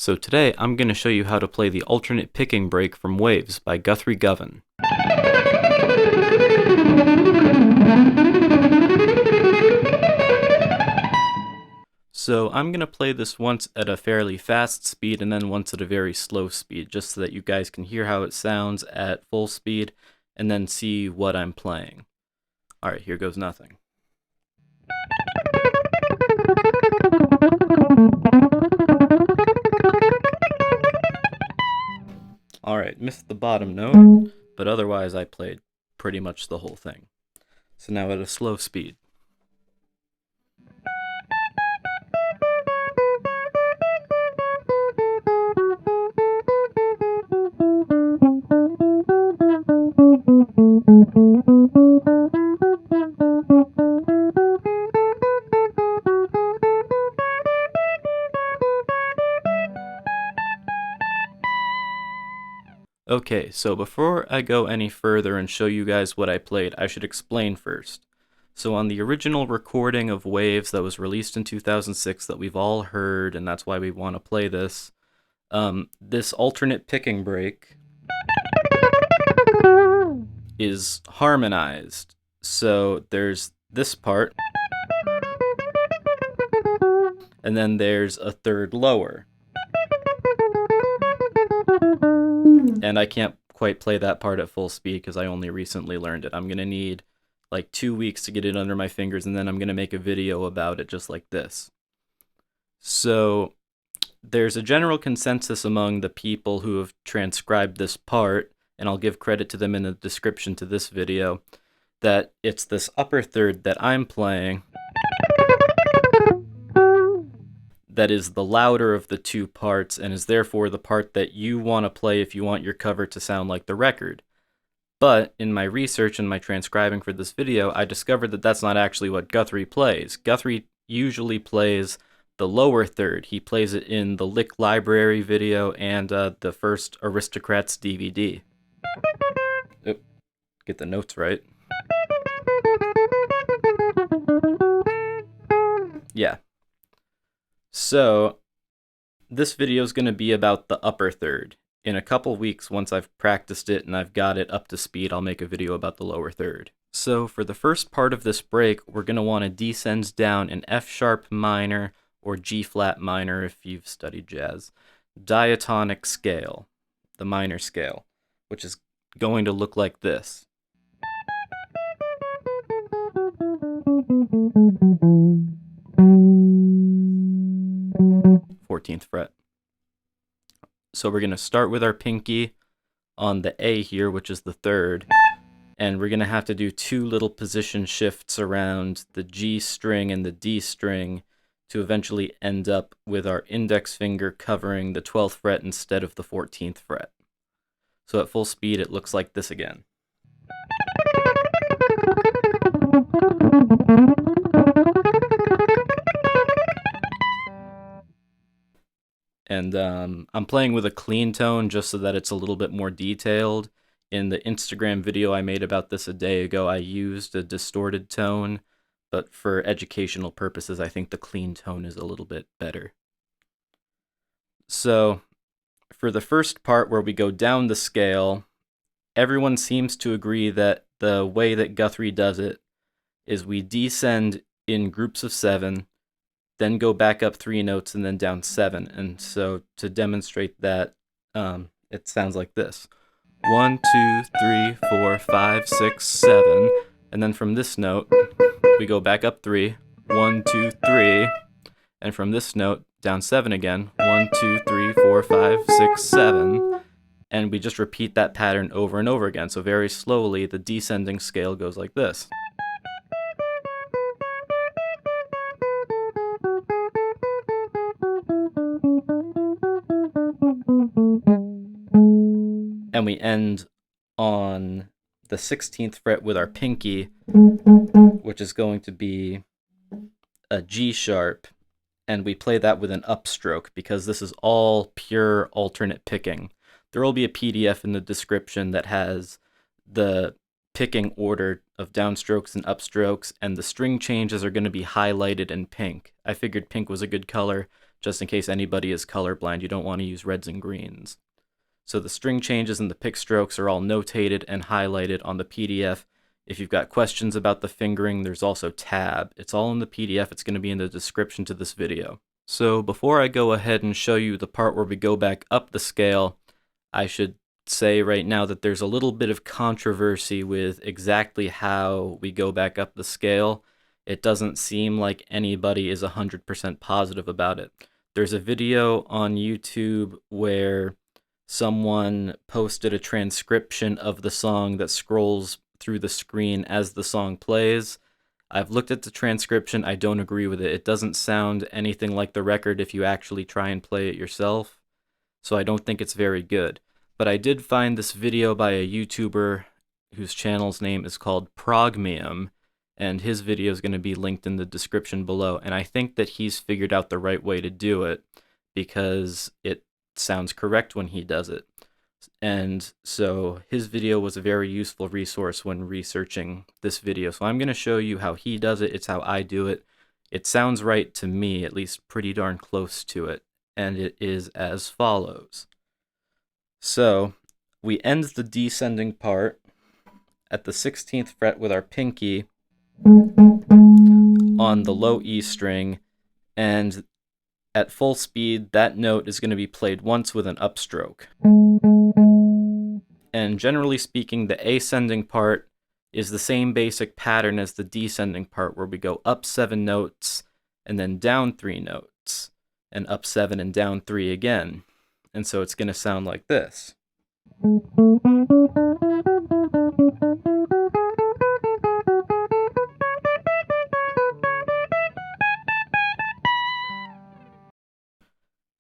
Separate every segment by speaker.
Speaker 1: So today I'm going to show you how to play the alternate picking break from Waves by Guthrie Govan. So I'm going to play this once at a fairly fast speed and then once at a very slow speed, just so that you guys can hear how it sounds at full speed and then see what I'm playing. Alright, here goes nothing. Alright, missed the bottom note, but otherwise I played pretty much the whole thing. So now at a slow speed. Okay, so before I go any further and show you guys what I played, I should explain first. So on the original recording of Waves that was released in 2006 that we've all heard, and that's why we want to play this, this alternate picking break is harmonized. So there's this part, and then there's a third lower. And I can't quite play that part at full speed because I only recently learned it. I'm going to need like 2 weeks to get it under my fingers, and then I'm going to make a video about it just like this. So there's a general consensus among the people who have transcribed this part, and I'll give credit to them in the description to this video, that it's this upper third that I'm playing that is the louder of the two parts and is therefore the part that you want to play if you want your cover to sound like the record. But in my research and my transcribing for this video, I discovered that that's not actually what Guthrie plays. Guthrie usually plays the lower third. He plays it in the Lick Library video and the first Aristocrats DVD. Oop, get the notes right. Yeah. So, this video is going to be about the upper third. In a couple weeks, once I've practiced it and I've got it up to speed, I'll make a video about the lower third. So, for the first part of this break, we're going to want to descend down an F sharp minor, or G flat minor if you've studied jazz, diatonic scale, the minor scale, which is going to look like this. 14th fret. So we're going to start with our pinky on the A here, which is the third, and we're going to have to do two little position shifts around the G string and the D string to eventually end up with our index finger covering the 12th fret instead of the 14th fret. So at full speed it looks like this again. And I'm playing with a clean tone just so that it's a little bit more detailed. In the Instagram video I made about this a day ago, I used a distorted tone, but for educational purposes, I think the clean tone is a little bit better. So, for the first part where we go down the scale, everyone seems to agree that the way that Guthrie does it is we descend in groups of 7, then go back up 3 notes and then down 7. And so to demonstrate that, it sounds like this. 1, 2, 3, 4, 5, 6, 7. And then from this note, we go back up 3. 1, 2, 3. And from this note, down 7 again. 1, 2, 3, 4, 5, 6, 7. And we just repeat that pattern over and over again. So very slowly, the descending scale goes like this. And we end on the 16th fret with our pinky, which is going to be a G sharp, and we play that with an upstroke because this is all pure alternate picking. There will be a PDF in the description that has the picking order of downstrokes and upstrokes, and the string changes are going to be highlighted in pink. I figured pink was a good color just in case anybody is colorblind. You don't want to use reds and greens. So the string changes and the pick strokes are all notated and highlighted on the PDF. If you've got questions about the fingering, there's also tab. It's all in the PDF. It's going to be in the description to this video. So before I go ahead and show you the part where we go back up the scale, I should say right now that there's a little bit of controversy with exactly how we go back up the scale. It doesn't seem like anybody is 100% positive about it. There's a video on YouTube where someone posted a transcription of the song that scrolls through the screen as the song plays. I've looked at the transcription. I don't agree with it. It doesn't sound anything like the record if you actually try and play it yourself, so I don't think it's very good. But I did find this video by a YouTuber whose channel's name is called Progmium, and his video is going to be linked in the description below, and I think that he's figured out the right way to do it because it sounds correct when he does it. And so his video was a very useful resource when researching this video. So I'm going to show you how he does it. It's how I do it. It sounds right to me, at least pretty darn close to it. And it is as follows. So we end the descending part at the 16th fret with our pinky on the low E string, and at full speed, that note is going to be played once with an upstroke. And generally speaking, the ascending part is the same basic pattern as the descending part, where we go up 7 notes and then down 3 notes, and up 7 and down 3 again. And so it's going to sound like this.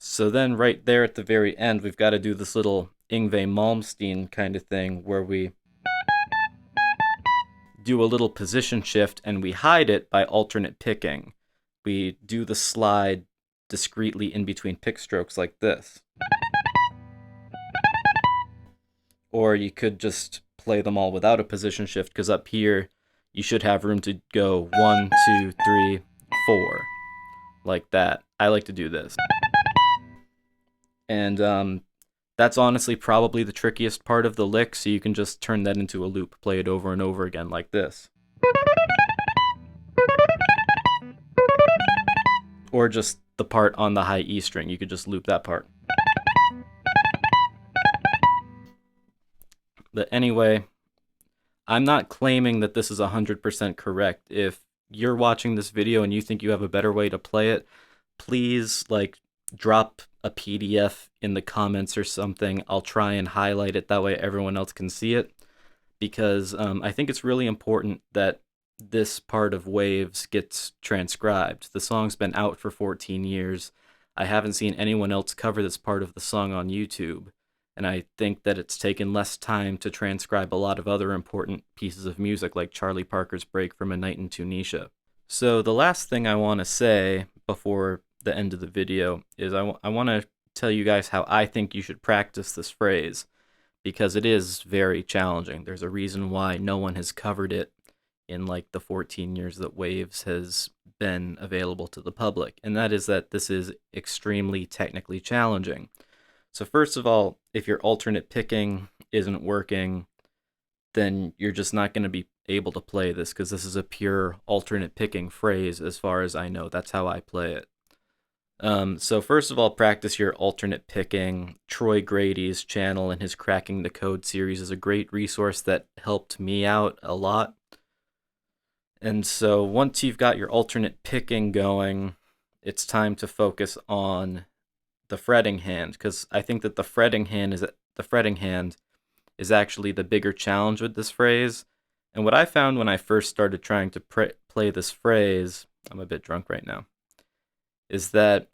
Speaker 1: So then right there at the very end, we've got to do this little Yngwie Malmsteen kind of thing where we do a little position shift and we hide it by alternate picking. We do the slide discreetly in between pick strokes like this. Or you could just play them all without a position shift, because up here you should have room to go 1, 2, 3, 4, like that. I like to do this. And that's honestly probably the trickiest part of the lick, so you can just turn that into a loop, play it over and over again like this. Or just the part on the high E string, you could just loop that part. But anyway, I'm not claiming that this is 100% correct. If you're watching this video and you think you have a better way to play it, please drop a PDF in the comments or something. I'll try and highlight it, that way everyone else can see it, because I think it's really important that this part of Waves gets transcribed. The song's been out for 14 years. I haven't seen anyone else cover this part of the song on YouTube, and I think that it's taken less time to transcribe a lot of other important pieces of music, like Charlie Parker's Break from a Night in Tunisia. So the last thing I want to say before the end of the video is I want to tell you guys how I think you should practice this phrase, because it is very challenging. There's a reason why no one has covered it in the 14 years that Waves has been available to the public, and that is that this is extremely technically challenging. So first of all, if your alternate picking isn't working, then you're just not going to be able to play this, because this is a pure alternate picking phrase as far as I know. That's how I play it. So first of all, practice your alternate picking. Troy Grady's channel and his Cracking the Code series is a great resource that helped me out a lot. And so once you've got your alternate picking going, it's time to focus on the fretting hand, because I think that the fretting hand is actually the bigger challenge with this phrase. And what I found when I first started trying to play this phrase, I'm a bit drunk right now, is that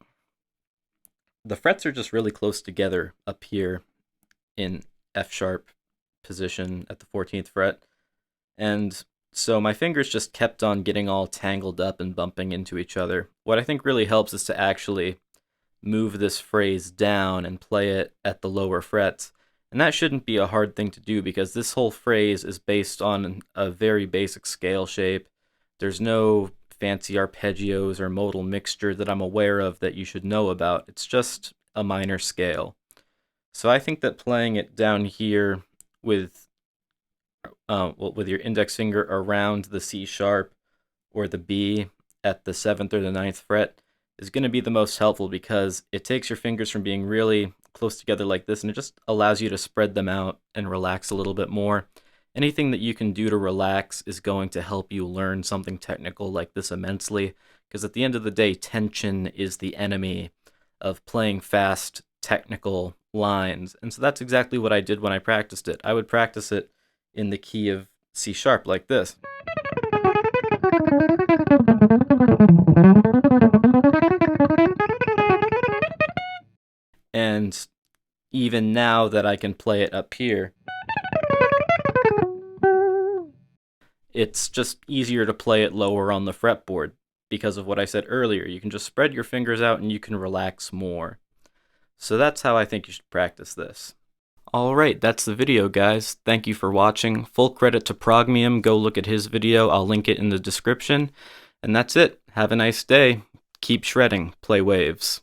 Speaker 1: the frets are just really close together up here in F sharp position at the 14th fret. And so my fingers just kept on getting all tangled up and bumping into each other. What I think really helps is to actually move this phrase down and play it at the lower frets. And that shouldn't be a hard thing to do, because this whole phrase is based on a very basic scale shape. There's no fancy arpeggios or modal mixture that I'm aware of that you should know about. It's just a minor scale. So I think that playing it down here with your index finger around the C sharp or the B at the 7th or the 9th fret is going to be the most helpful, because it takes your fingers from being really close together like this, and it just allows you to spread them out and relax a little bit more. Anything that you can do to relax is going to help you learn something technical like this immensely, because at the end of the day, tension is the enemy of playing fast, technical lines. And so that's exactly what I did when I practiced it. I would practice it in the key of C sharp like this. And even now that I can play it up here, it's just easier to play it lower on the fretboard because of what I said earlier. You can just spread your fingers out and you can relax more. So that's how I think you should practice this. Alright, that's the video, guys. Thank you for watching. Full credit to Progmium. Go look at his video. I'll link it in the description. And that's it. Have a nice day. Keep shredding. Play waves.